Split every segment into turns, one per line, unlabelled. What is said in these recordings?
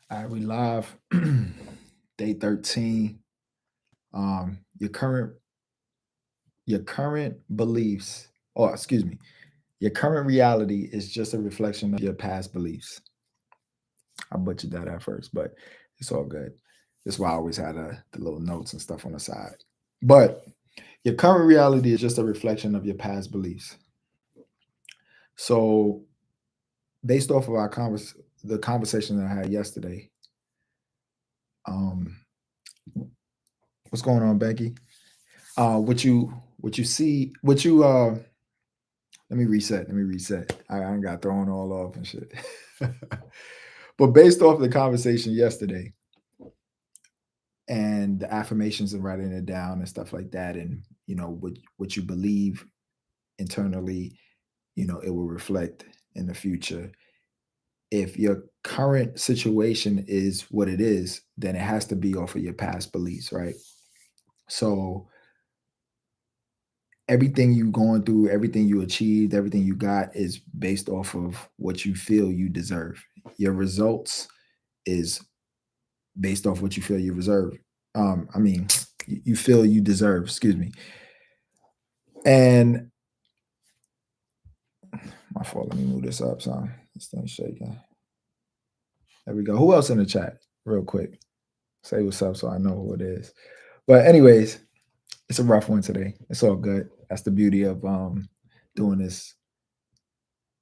All right, we live. Day 13. Your current beliefs, or excuse me, your current reality is just a reflection of your past beliefs. I butchered that at first, but it's all good. That's why I always had the little notes and stuff on the side. But your current reality is just a reflection of your past beliefs. So, based off of the conversation that I had yesterday, um, what's going on, Becky? What you see, what you let me reset. Let me reset. I got thrown all off and shit. But based off the conversation yesterday and the affirmations and writing it down and stuff like that, and what you believe internally, it will reflect in the future. If your current situation is what it is, then it has to be off of your past beliefs, right? So everything you going through, everything you achieved, everything you got is based off of what you feel you deserve. Your results is based off what you feel you reserve. I mean, you feel you deserve. Excuse me. And my fault. Let me move this up, son. This thing's shaking. There we go. Who else in the chat? Real quick, say what's up so I know who it is. But anyways, it's a rough one today. It's all good. That's the beauty of doing this.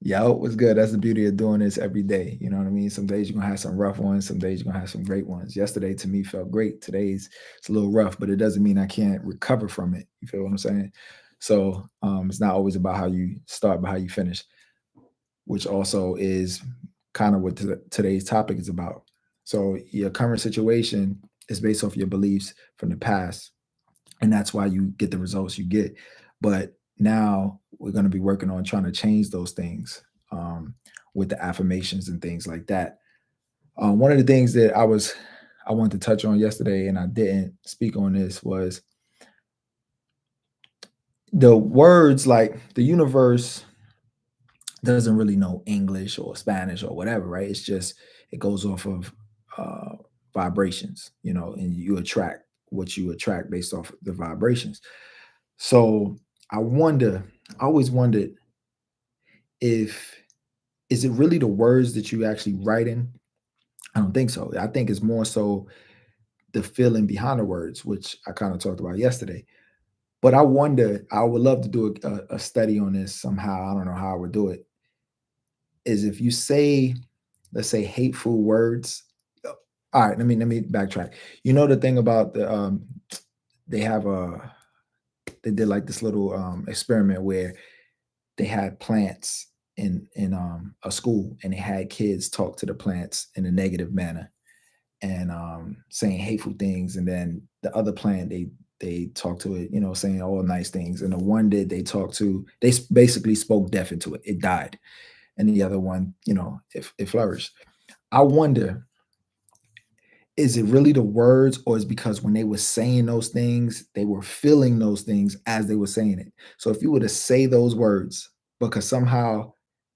Yo, what's good? That's the beauty of doing this every day. You know what I mean? Some days you're gonna have some rough ones, some days you're gonna have some great ones. Yesterday to me felt great. Today's it's a little rough, but it doesn't mean I can't recover from it. You feel what I'm saying? So it's not always about how you start, but how you finish, which also is kind of what today's topic is about. So your current situation is based off your beliefs from the past, and that's why you get the results you get. But now we're going to be working on trying to change those things with the affirmations and things like that. One of the things that I wanted to touch on yesterday, and I didn't speak on this, was the words like the universe doesn't really know English or Spanish or whatever, right? It's just it goes off of uh, vibrations, and you attract what you attract based off the vibrations. So I wonder, I always wondered if is it really the words that you actually writing? I don't think so. I think it's more so the feeling behind the words, which I kind of talked about yesterday. But I wonder, I would love to do a study on this somehow. I don't know how I would do it. Is if you say, let's say, hateful words. All right, let me backtrack. You know the thing about they have a they did like this little experiment where they had plants in a school, and they had kids talk to the plants in a negative manner and saying hateful things, and then the other plant they talked to it, saying all nice things, and the one that they talked to, basically spoke death into it. It died, and the other one, it flourished. I wonder, is it really the words, or is because when they were saying those things, they were feeling those things as they were saying it? So if you were to say those words, but could somehow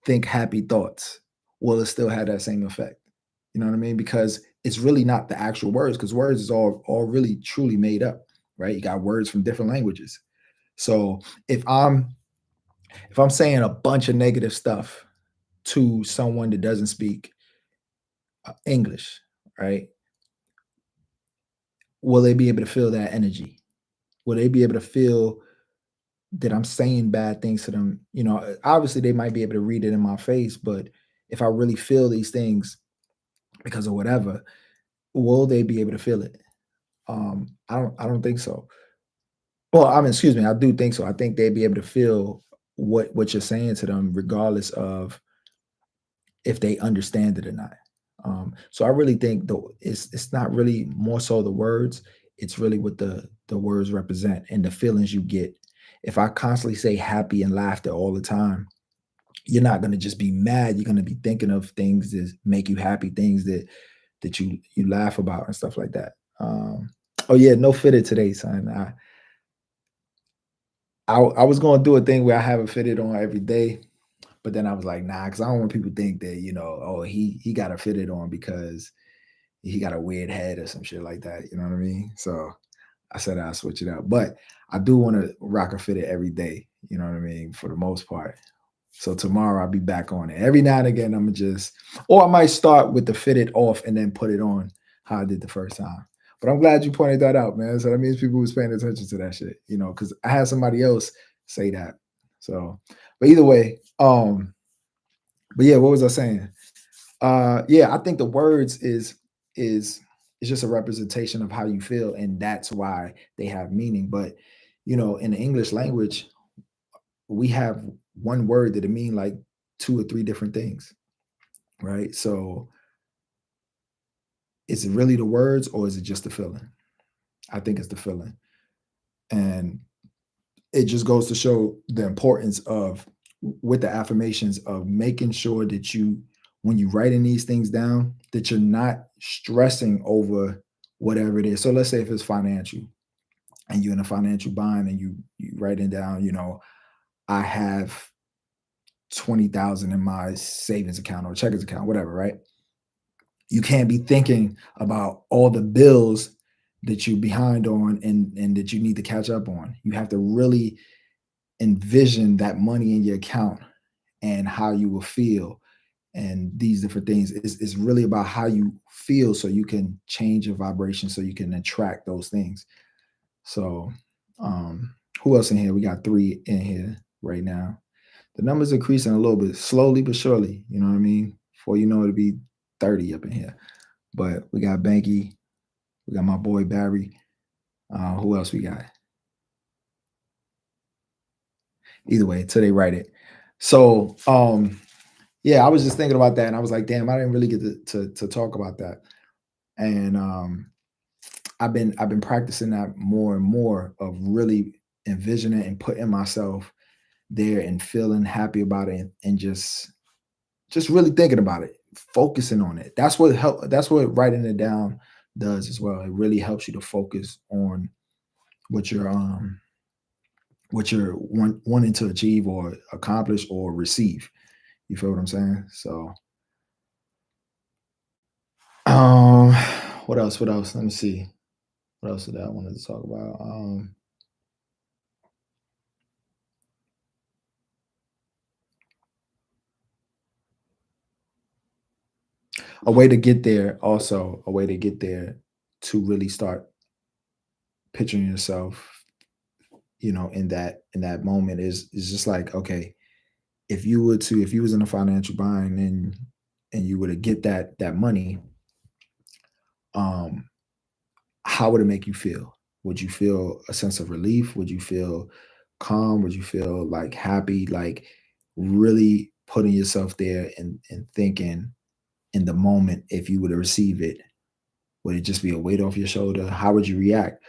think happy thoughts, will it still have that same effect? You know what I mean? Because it's really not the actual words, because words is all really truly made up, right? You got words from different languages. So if I'm saying a bunch of negative stuff to someone that doesn't speak English, right? Will they be able to feel that energy? Will they be able to feel that I'm saying bad things to them? Obviously they might be able to read it in my face, but if I really feel these things because of whatever, will they be able to feel it? I don't think so. Well, I mean, excuse me, I do think so. I think they'd be able to feel what you're saying to them, regardless of if they understand it or not. So I really think though it's not really more so the words, it's really what the words represent and the feelings you get. If I constantly say happy and laughter all the time, you're not gonna just be mad. You're gonna be thinking of things that make you happy, things that you laugh about and stuff like that. Oh yeah, no fitted today, son. I was gonna do a thing where I have it fitted on every day, but then I was like, nah, because I don't want people to think that, oh, he got to fit it on because he got a weird head or some shit like that. You know what I mean? So I said I'll switch it up. But I do want to rock a fitted every day. You know what I mean? For the most part. So tomorrow I'll be back on it. Every now and again, I'm gonna just, or I might start with the fitted off and then put it on how I did the first time. But I'm glad you pointed that out, man. So that means people was paying attention to that shit, you know, because I had somebody else say that. So, but either way, but yeah, what was I saying? Yeah, I think the words is is just a representation of how you feel, and that's why they have meaning. But you know, in the English language, we have one word that it mean like two or three different things, right? So is it really the words or is it just the feeling? I think it's the feeling. And it just goes to show the importance of with the affirmations of making sure that you when you writing these things down that you're not stressing over whatever it is. So let's say if it's financial and you're in a financial bind and you writing down, you know, I have 20,000 in my savings account or checkers account, whatever, right? You can't be thinking about all the bills that you're behind on and that you need to catch up on. You have to really envision that money in your account and how you will feel and these different things. It's really about how you feel so you can change your vibration so you can attract those things. So who else in here? We got three in here right now. The numbers increasing a little bit slowly but surely. You know what I mean? Before you know it'll be 30 up in here. But we got Banky, we got my boy Barry. Who else we got? Either way, till they write it. So yeah, I was just thinking about that and I was like, damn, I didn't really get to talk about that. And I've been practicing that more and more of really envisioning and putting myself there and feeling happy about it and just really thinking about it, focusing on it. That's what writing it down does as well. It really helps you to focus on what you're wanting to achieve or accomplish or receive. You feel what I'm saying? So um what else? What else? Let me see. What else did I wanted to talk about? A way to get there, also a way to get there to really start picturing yourself, you know, in that moment is just like, okay, if you was in a financial bind and you were to get that money, um, how would it make you feel? Would you feel a sense of relief? Would you feel calm? Would you feel like happy? Like really putting yourself there and thinking in the moment if you were to receive it, would it just be a weight off your shoulder? How would you react?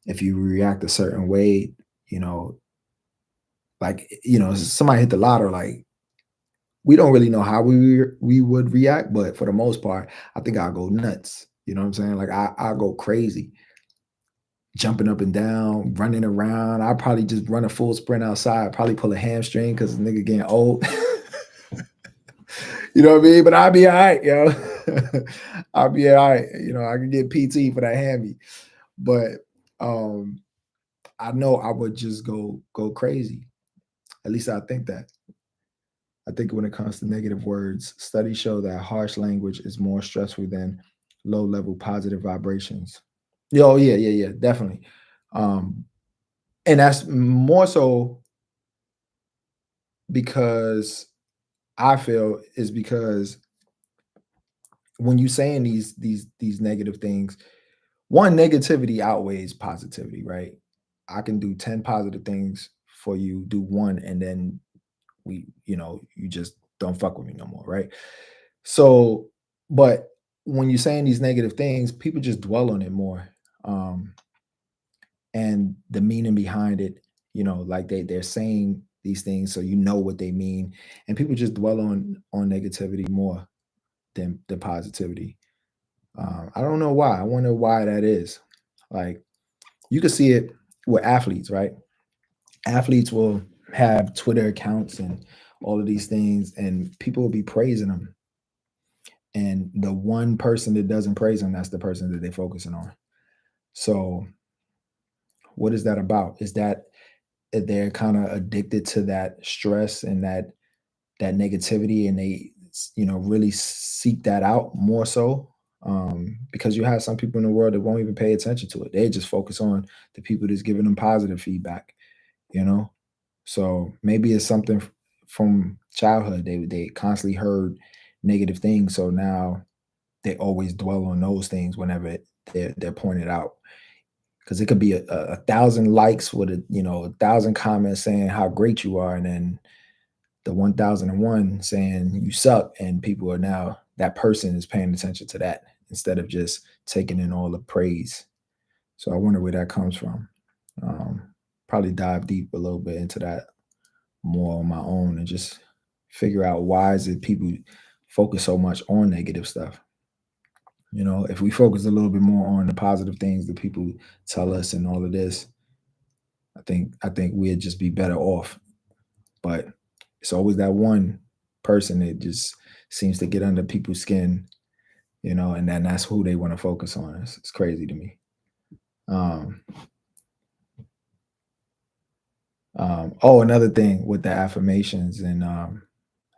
If you react a certain way, you know, like you know, somebody hit the lotto, like we don't really know how we would react, but for the most part, I think I'll go nuts. You know what I'm saying? Like I'll go crazy, jumping up and down, running around. I'll probably just run a full sprint outside, probably pull a hamstring because the nigga getting old. You know what I mean? But I'll be all right, yo. I'll be all right. You know, I can get PT for that hammy. But um I know I would just go crazy. At least I think that. I think when it comes to negative words, studies show that harsh language is more stressful than low level positive vibrations. Yeah, oh yeah, yeah, yeah, definitely. Um, and that's more so because I feel is because when you saying these negative things, one negativity outweighs positivity, right? I can do 10 positive things for you, do one, and then you know, you just don't fuck with me no more, right? So, but when you're saying these negative things, people just dwell on it more. Um, and the meaning behind it, you know, like they're saying these things so you know what they mean. And people just dwell on negativity more than positivity. I don't know why. I wonder why that is. Like you can see it with athletes, right? Athletes will have Twitter accounts and all of these things, and people will be praising them And the one person that doesn't praise them, that's the person that they're focusing on. So what is that about? Is that they're kind of addicted to that stress and that negativity, and they really seek that out more so, because you have some people in the world that won't even pay attention to it. They just focus on the people that's giving them positive feedback, you know so maybe it's something from childhood. They constantly heard negative things, so now they always dwell on those things whenever they're pointed out, because it could be a thousand likes with a thousand comments saying how great you are, and then the 1001 saying you suck, and people are now, that person is paying attention to that instead of just taking in all the praise. So I wonder where that comes from. um, Probably dive deep a little bit into that more on my own, and just figure out why is it people focus so much on negative stuff. If we focus a little bit more on the positive things that people tell us and all of this, I think we'd just be better off. But it's always that one person that just seems to get under people's skin, and then that's who they want to focus on. It's crazy to me. Um, oh, another thing with the affirmations and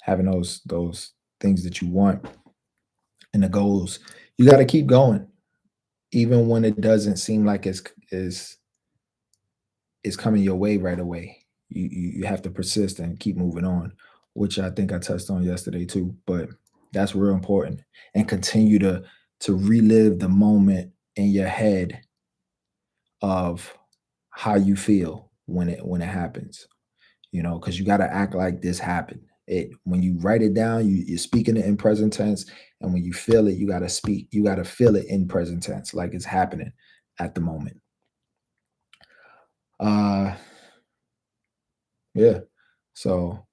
having those things that you want and the goals, you got to keep going, even when it doesn't seem like it's coming your way right away. You have to persist and keep moving on, which I think I touched on yesterday too. But that's real important, and continue to relive the moment in your head of how you feel when it happens. Because you got to act like this happened. It When you write it down, you're speaking it in present tense, and when you feel it, you got to feel it in present tense, like it's happening at the moment. Uh, yeah. So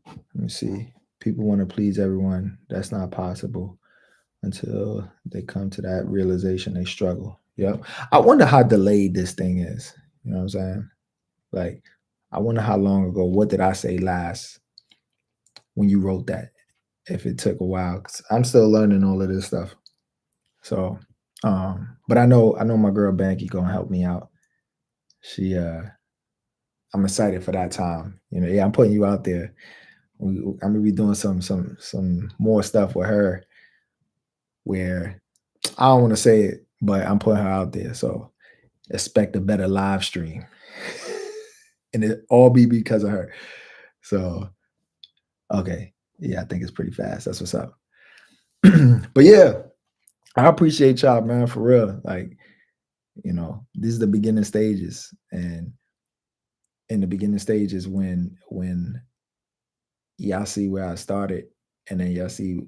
let me see. People want to please everyone. That's not possible until they come to that realization. They struggle. Yep. I wonder how delayed this thing is. You know what I'm saying? Like, I wonder how long ago. What did I say last when you wrote that? If it took a while, 'cause I'm still learning all of this stuff. So, but I know my girl Banky gonna help me out. She, I'm excited for that time. Yeah, I'm putting you out there. I'm gonna be doing some more stuff with her where I don't want to say it, but I'm putting her out there. So expect a better live stream, and it all be because of her. So okay, yeah, I think it's pretty fast. That's what's up. But yeah, I appreciate y'all, man, for real. Like, this is the beginning stages, and in the beginning stages, when y'all see where I started, and then y'all see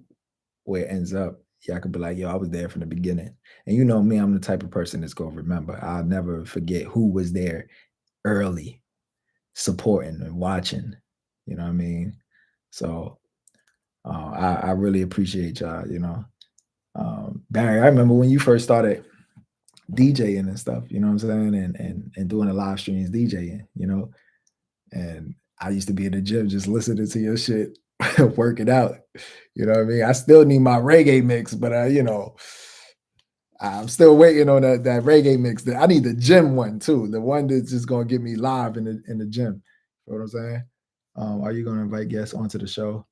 where it ends up, y'all could be like, yo, I was there from the beginning. And you know me, I'm the type of person that's gonna remember. I'll never forget who was there early, supporting and watching. You know what I mean? So I really appreciate y'all, Barry, I remember when you first started DJing and stuff, you know what I'm saying? And doing the live streams DJing, and I used to be in the gym just listening to your shit, working out. You know what I mean? I still need my reggae mix, but I'm still waiting on that reggae mix. I need the gym one too, the one that's just gonna get me live in the gym. You know what I'm saying? Are you gonna invite guests onto the show?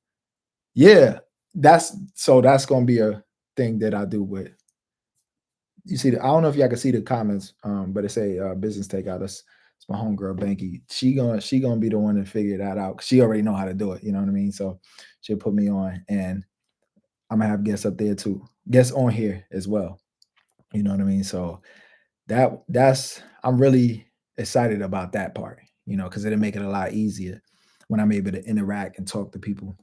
Yeah, that's gonna be a thing that I do with. You see, I don't know if y'all can see the comments, but it say business takeout. That's my homegirl Banky. She gonna be the one to figure that out. She already know how to do it. You know what I mean? So she'll put me on, and I'm gonna have guests up there too. Guests on here as well. You know what I mean? So that's I'm really excited about that part. Because it'll make it a lot easier when I'm able to interact and talk to people.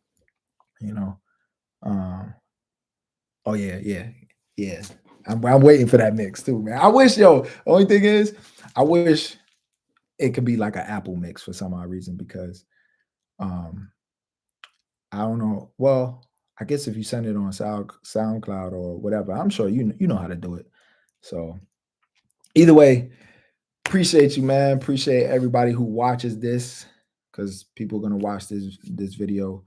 You know. Um, oh yeah, yeah, yeah. I'm waiting for that mix too, man. I wish, yo. Only thing is, I wish it could be like an Apple mix for some odd reason, because um I don't know. Well, I guess if you send it on SoundCloud or whatever, I'm sure you know how to do it. So either way, appreciate you, man. Appreciate everybody who watches this, because people are gonna watch this video.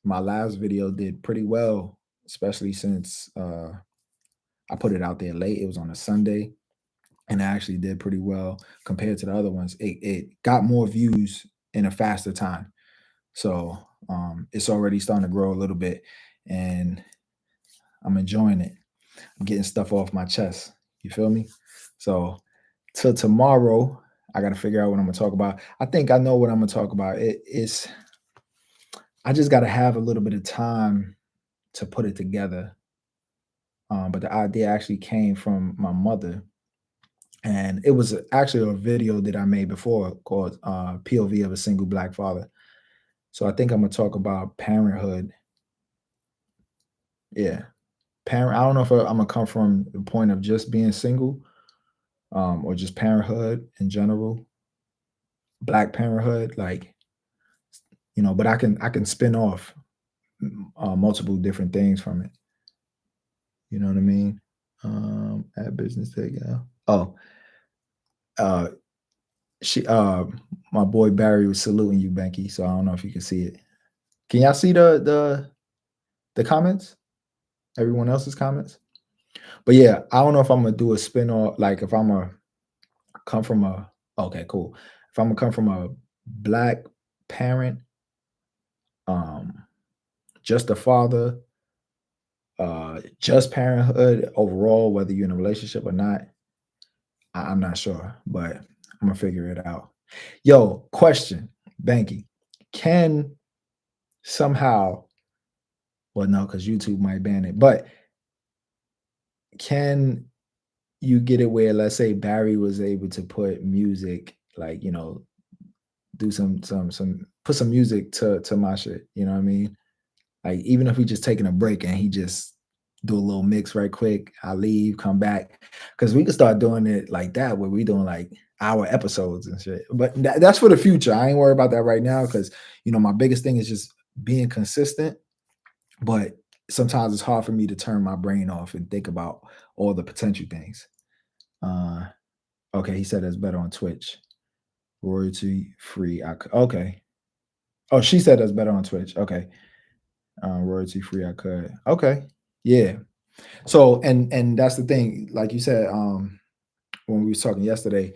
My last video did pretty well especially since I put it out there late. It was on a Sunday, and it actually did pretty well compared to the other ones. It got more views in a faster time. So it's already starting to grow a little bit, and I'm enjoying it. I'm getting stuff off my chest. You feel me? So till tomorrow, I got to figure out what I'm gonna talk about. I think I know what I'm gonna talk about. It's I just got to have a little bit of time to put it together. But the idea actually came from my mother, and it was actually a video that I made before called "POV of a Single Black Father." So I think I'm gonna talk about parenthood. Yeah, parent. I don't know if I'm gonna come from the point of just being single, or just parenthood in general, Black parenthood, like but I can spin off multiple different things from it. You know what I mean? At business takeout. Oh, uh, she my boy Barry was saluting you, Banky. So I don't know if you can see it. Can y'all see the comments? Everyone else's comments? But yeah, I don't know if I'm gonna do a spin off, like if I'm gonna come from a okay, cool. If I'm gonna come from a black parent, um, just a father, just parenthood overall, whether you're in a relationship or not, I'm not sure, but I'm gonna figure it out. Yo, question, Banky. Can somehow, well, no, because YouTube might ban it, but can you get it where, let's say Barry was able to put music, like, do some put some music to my shit, you know what I mean? Like, even if we just taking a break and he just do a little mix right quick, I leave, come back, because we could start doing it like that, where we doing like hour episodes and shit. But that's for the future. I ain't worried about that right now because my biggest thing is just being consistent. But sometimes it's hard for me to turn my brain off and think about all the potential things. Uh, okay, he said it's better on Twitch, royalty free. Okay. Oh, she said that's better on Twitch. Okay, royalty free. I could. Okay, yeah. So and that's the thing, like you said, when we was talking yesterday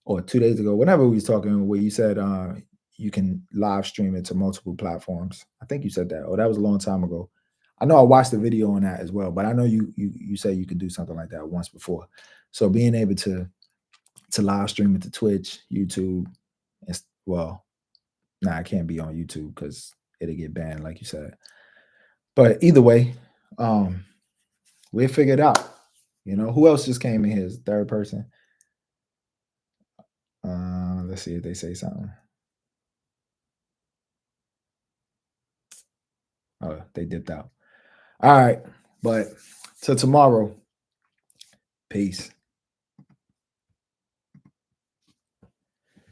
or 2 days ago, whenever we was talking, where you said you can live stream it to multiple platforms. I think you said that. Oh, that was a long time ago. I know I watched the video on that as well, but I know you said you could do something like that once before. So being able to live stream it to Twitch, YouTube, well, nah, it can't be on YouTube because it'll get banned, like you said. But either way, um, we'll figure it out. Who else just came in here? Is third person? Let's see if they say something. Oh, they dipped out. All right, but till tomorrow. Peace.